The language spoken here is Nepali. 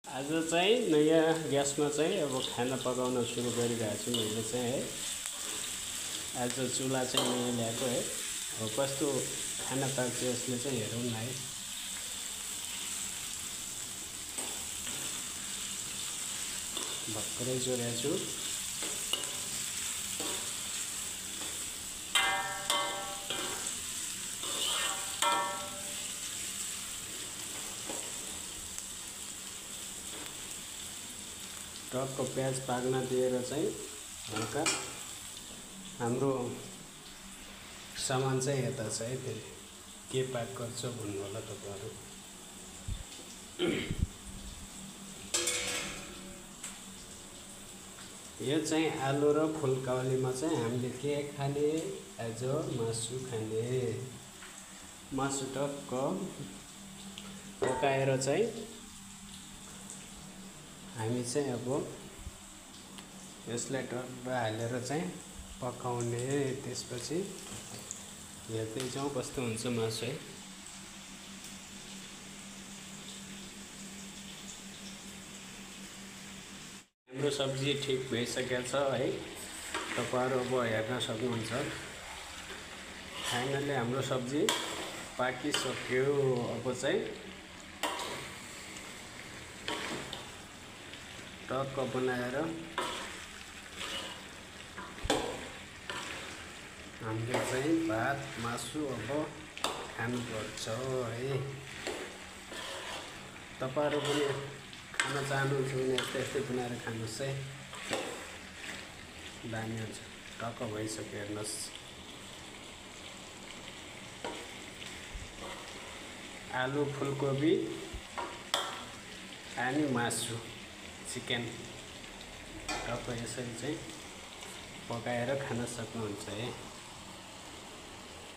आज चाहिँ नयाँ ग्यासमा चाहिँ अब खाना पकाउन सुरु गरिरहेको छु मैले चाहिँ है। आज चुल्हा चाहिँ नयाँ ल्याएको है। अब कस्तो खाना पाक्छ यसले चाहिँ हेरौँ न है। भर्खरै जोडेको छु। टक्क प्याज पाक्न दिएर चाहिँ हल्का हाम्रो सामान चाहिँ यता छ है। फेरि के पाक गर्छ भन्नु होला तपाईहरु। यो चाहिँ आलु र फुलकाउलीमा चाहिँ हामीले के खाने, आज मासु खाने। मासु टक्क पकाएर चाहिँ हामी चाहिँ अब यसलाई टक्क हालेर चाहिँ पकाउने। त्यसपछि हेर्दै जाउँ कस्तो हुन्छ मासु है। हाम्रो सब्जी ठिक भइसकेको छ है। तपाईहरु अब हेर्न सक्नुहुन्छ। फाइनली हाम्रो सब्जी पाकिसक्यो। अब चाहिँ टक्क बनाएर हामीले चाहिँ भात मासु अब खानुपर्छ है। तपाईहरु पनि खाना चाहनुहुन्छ भने यस्तै बनाएर खानुहोस् है। दामी हुन्छ। टक्क भइसक्यो हेर्नुहोस्। आलु फुलकोपी अनि मासु चिकन टक्क यसरी चाहिँ पकाएर खान सक्नुहुन्छ है।